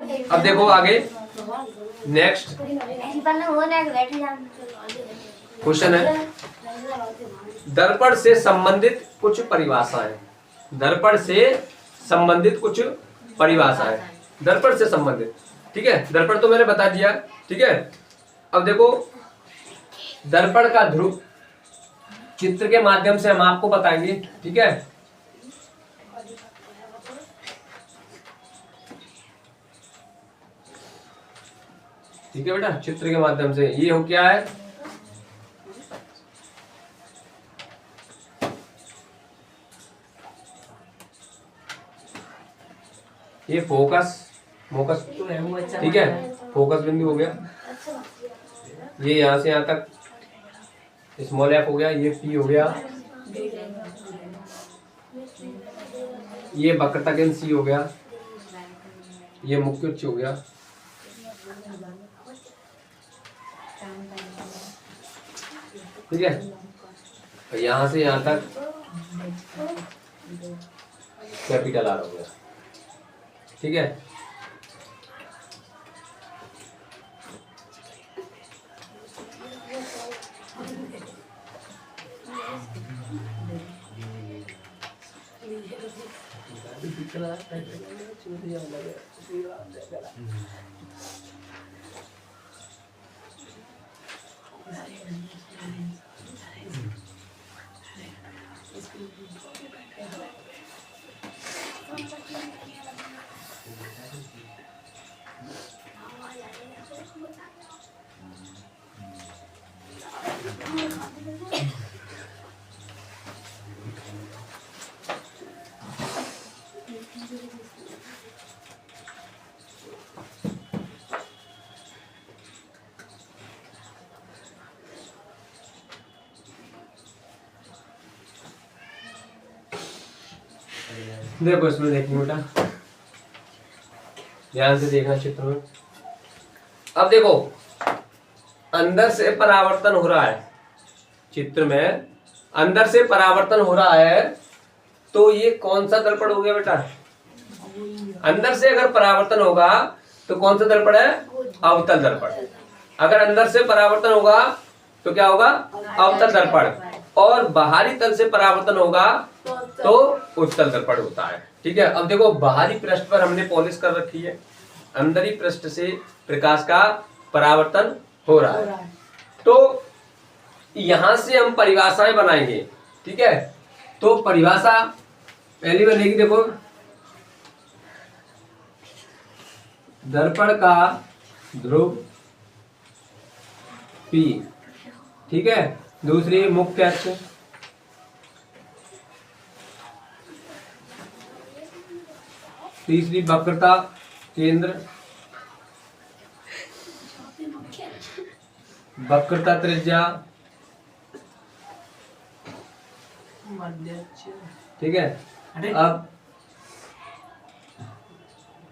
अब देखो आगे नेक्स्ट क्वेश्चन है, दर्पण से संबंधित कुछ परिभाषाएं। दर्पण से संबंधित कुछ परिभाषाएं, दर्पण से संबंधित, ठीक है। दर्पण तो मैंने बता दिया, ठीक है। अब देखो दर्पण का ध्रुव चित्र के माध्यम से हम आपको बताएंगे, ठीक है। ठीक है बेटा, चित्र के माध्यम से ये हो क्या है, ये फोकस, फोकस, ठीक है, फोकस बिंदु हो गया। ये यहां से यहां तक स्मॉल एफ हो गया, ये पी हो गया, ये वक्रता केंद्र सी हो गया, ये मुख्य उच्च हो गया, ठीक है। और यहां से यहां तक कैपिटल आर हो गया, ठीक है। देखो इसमें देखिए बेटा, ध्यान से देखना चित्र में। अब देखो अंदर से परावर्तन हो रहा है, चित्र में अंदर से परावर्तन हो रहा है, तो ये कौन सा दर्पण हो गया बेटा? अंदर से अगर परावर्तन होगा तो कौन सा दर्पण है? अवतल दर्पण। अगर अंदर से परावर्तन होगा तो क्या होगा? अवतल दर्पण। और बाहरी तल से परावर्तन होगा तो उत्तल दर्पण होता है, ठीक है। अब देखो बाहरी पृष्ठ पर हमने पॉलिश कर रखी है, अंदरी पृष्ठ से प्रकाश का परावर्तन हो रहा है, तो यहां से हम परिभाषाएं बनाएंगे, ठीक है। तो परिभाषा पहली बनेगी, देखो दर्पण का ध्रुव P, ठीक है। दूसरी मुख्य अक्ष, तीसरी वक्रता केंद्र, वक्रता त्रिज्या, ठीक है। अब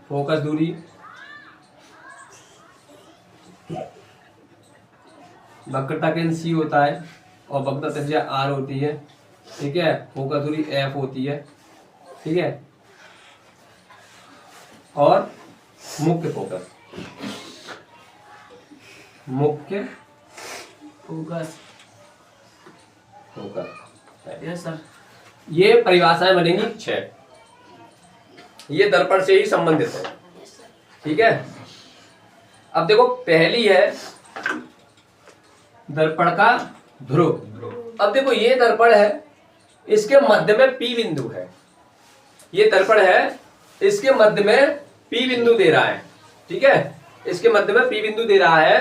फोकस दूरी, वक्रता केंद्र सी होता है और वक्रता त्रिज्या आर होती है, ठीक है। फोकस दूरी एफ होती है, ठीक है। और मुख्य फोकस, मुख्य फोकस, फोकस, यस सर। ये परिभाषाएं बनेंगी 6, ये दर्पण से ही संबंधित है, ठीक है। अब देखो पहली है दर्पण का ध्रुव। अब देखो ये दर्पण है, इसके मध्य में P बिंदु है, ये दर्पण है, इसके मध्य में P बिंदु दे रहा है, ठीक है। इसके मध्य में P बिंदु दे रहा है,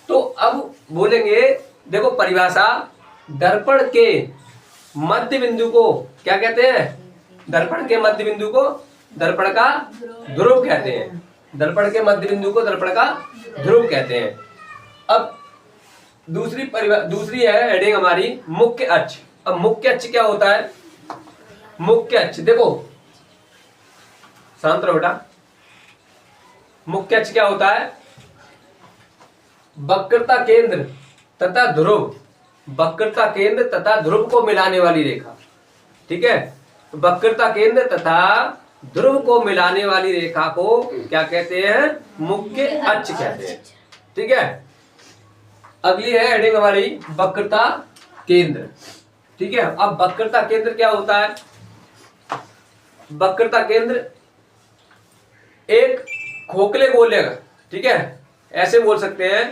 तो अब बोलेंगे देखो परिभाषा, दर्पण के मध्य बिंदु को क्या कहते हैं? दर्पण के मध्य बिंदु को दर्पण का ध्रुव कहते हैं, दर्पण के मध्य बिंदु को दर्पण का ध्रुव कहते हैं। अब दूसरी है हेडिंग हमारी मुख्य अक्ष। अब मुख्य अक्ष क्या होता है? मुख्य अक्ष देखो, शांत रहो बेटा। मुख्य अक्ष क्या होता है? वक्रता केंद्र तथा ध्रुव, वक्रता केंद्र तथा ध्रुव को मिलाने वाली रेखा, ठीक है। वक्रता केंद्र तथा ध्रुव को मिलाने वाली रेखा को क्या कहते हैं? मुख्य अक्ष कहते हैं। ठीक है, अगली है हेडिंग हमारी वक्रता केंद्र। ठीक है, अब वक्रता केंद्र क्या होता है? वक्रता केंद्र एक खोखले गोले का, ठीक है, ऐसे बोल सकते हैं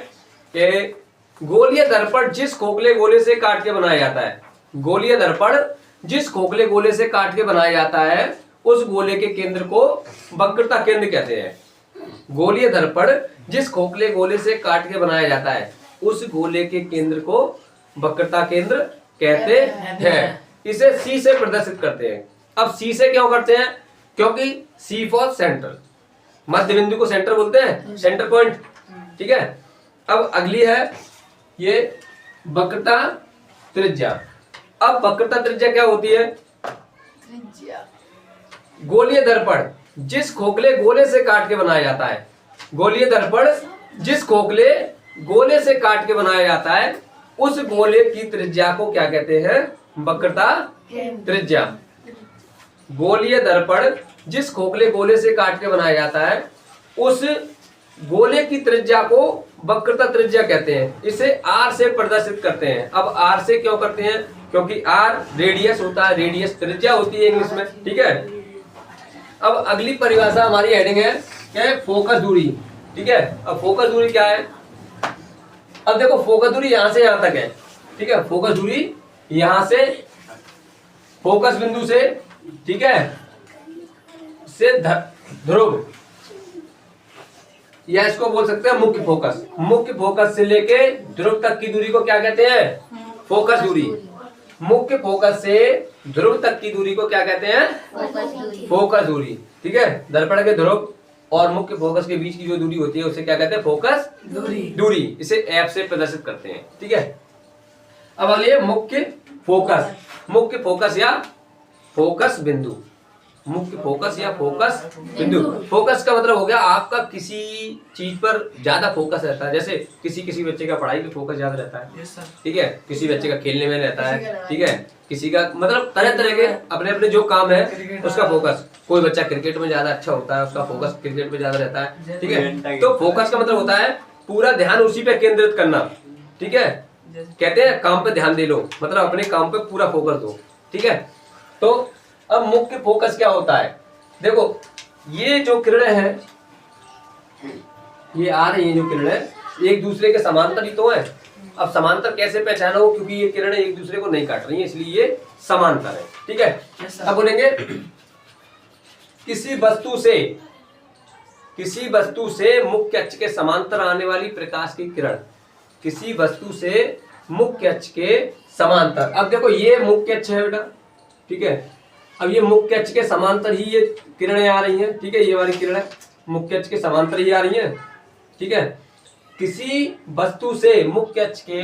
कि गोलीय दर्पण जिस खोखले गोले से काट के बनाया जाता है, गोलीय दर्पण जिस खोखले गोले से काट के बनाया जाता है उस गोले के केंद्र को वक्रता केंद्र कहते हैं। गोलीय दर्पण जिस खोखले गोले से काट के बनाया जाता है उस गोले के केंद्र को वक्रता केंद्र कहते हैं। इसे C से प्रदर्शित करते हैं। अब C से क्यों करते हैं? क्योंकि C फॉर सेंटर, मध्य बिंदु को सेंटर बोलते हैं, सेंटर पॉइंट। ठीक है, अब अगली है ये वक्रता त्रिज्या। अब वक्रता त्रिज्या क्या होती है? गोलीय दर्पण जिस खोखले गोले से काट के बनाया जाता है, गोलीय दर्पण जिस खोखले गोले से काट के बनाया जाता है उस गोले की त्रिज्या को क्या कहते हैं? वक्रता त्रिज्या। गोलीय दर्पण जिस खोखले गोले से काट के बनाया जाता है उस गोले की त्रिज्या को वक्रता त्रिज्या कहते हैं। इसे R से प्रदर्शित करते हैं। अब R से क्यों करते हैं? क्योंकि R रेडियस होता है, रेडियस त्रिज्या होती है इंग्लिश में। ठीक है, अब अगली परिभाषा हमारी हेडिंग है क्या? फोकस दूरी। ठीक है, अब फोकस दूरी क्या है? अब देखो फोकस दूरी यहां से यहां तक है। ठीक है, फोकस दूरी यहां से फोकस बिंदु से, ठीक है, से ध्रुव, या इसको बोल सकते हैं मुख्य फोकस। मुख्य फोकस से लेके ध्रुव तक की दूरी को क्या कहते हैं? फोकस दूरी। मुख्य फोकस से ध्रुव तक की दूरी को क्या कहते हैं? फोकस दूरी। ठीक है, दर्पण के ध्रुव और मुख्य फोकस के बीच की जो दूरी होती है उसे क्या कहते हैं? फोकस दूरी। इसे F से प्रदर्शित करते हैं। ठीक है, अब अगले मुख्य फोकस। मुख्य फोकस या फोकस बिंदु। मुख्य फोकस या फोकस बिंदु। फोकस का मतलब हो गया आपका किसी चीज पर ज्यादा फोकस रहता है। जैसे किसी बच्चे का पढ़ाई पे फोकस ज्यादा रहता है, ठीक है, किसी बच्चे का खेलने में रहता है, ठीक है, किसी का मतलब तरह तरह के अपने अपने जो काम है उसका फोकस। कोई बच्चा क्रिकेट में ज्यादा अच्छा होता है, उसका फोकस क्रिकेट में ज्यादा रहता है। ठीक है, तो फोकस का मतलब होता है पूरा ध्यान उसी पे केंद्रित करना। ठीक है, कहते हैं काम पे ध्यान दे लो, मतलब अपने काम पे पूरा फोकस दो। ठीक है, तो अब मुख्य फोकस क्या होता है? देखो ये जो किरणें हैं, ये आ रही है, जो किरणें एक दूसरे के समांतर ही तो है। अब समांतर कैसे पहचानो? क्योंकि ये किरणें एक दूसरे को नहीं काट रही हैं, इसलिए ये समांतर है। ठीक है, अब बोलेंगे किसी वस्तु से मुख्य अक्ष के समांतर आने वाली प्रकाश की किरण। किसी वस्तु से मुख्य अक्ष के समांतर। अब देखो ये मुख्य अक्ष है बेटा, ठीक है, अब ये मुख्य अक्ष के समांतर ही ये किरणें आ रही हैं। ठीक है, ये वाली किरणें मुख्य अक्ष के समांतर ही आ रही हैं। ठीक है, किसी वस्तु से मुख्य अक्ष के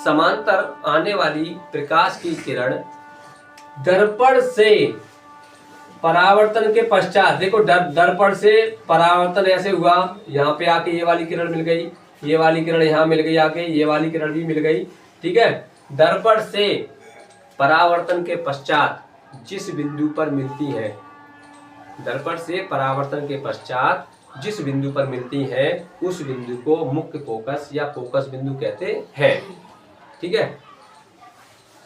समांतर आने वाली प्रकाश की किरण दर्पण से परावर्तन के पश्चात, देखो दर्पण से परावर्तन ऐसे हुआ, यहाँ पे आके ये वाली किरण मिल गई, ये वाली किरण यहाँ मिल गई आके, ये वाली किरण भी मिल गई। ठीक है, दर्पण से परावर्तन के पश्चात जिस बिंदु पर मिलती है, दर्पण से परावर्तन के पश्चात जिस बिंदु पर मिलती है उस बिंदु को मुख्य फोकस या फोकस बिंदु कहते हैं। ठीक है,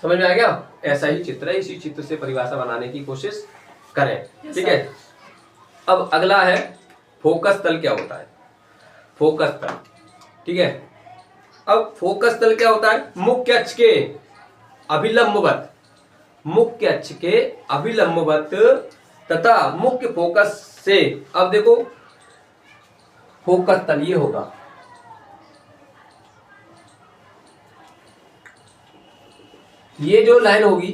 समझ में आ गया? ऐसा ही चित्र है, इसी चित्र से परिभाषा बनाने की कोशिश करें। ठीक है, अब अगला है फोकस तल क्या होता है? फोकस तल। ठीक है, अब फोकस तल क्या होता है? मुख्य अक्ष के अभिलंबवत, मुख्य अक्ष के अभिलंबवत तथा मुख्य फोकस से, अब देखो फोकस तल ये होगा, ये जो लाइन होगी,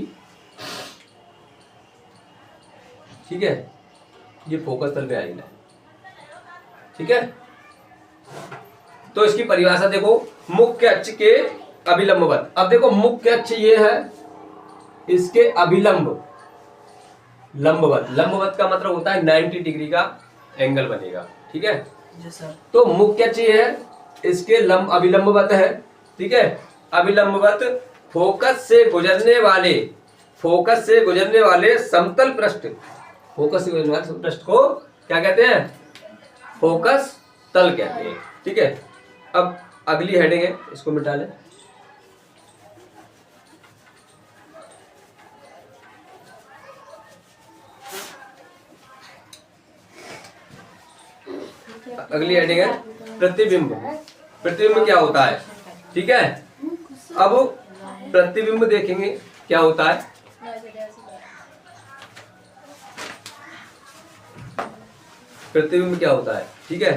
ठीक है, ये फोकस तल पे आएगी लाइन। ठीक है, तो इसकी परिभाषा देखो, मुख्य अक्ष के अभिलंबवत। अब देखो मुख्य अक्ष ये है, इसके अभिलंब, लंबवत, लंबवत का मतलब होता है 90 डिग्री का एंगल बनेगा। ठीक है, तो मुख्य अक्ष ये है, इसके अभिलंबवत है। ठीक है, अभिलंबवत फोकस से गुजरने वाले समतल पृष्ठ फोकस पृष्ठ को क्या कहते हैं? फोकस तल कहते हैं। ठीक है, अब अगली हेडिंग है, इसको मिटा लें। अगली हेडिंग है प्रतिबिंब। प्रतिबिंब क्या होता है? ठीक है, अब प्रतिबिंब देखेंगे क्या होता है। प्रतिबिंब क्या होता है? ठीक है,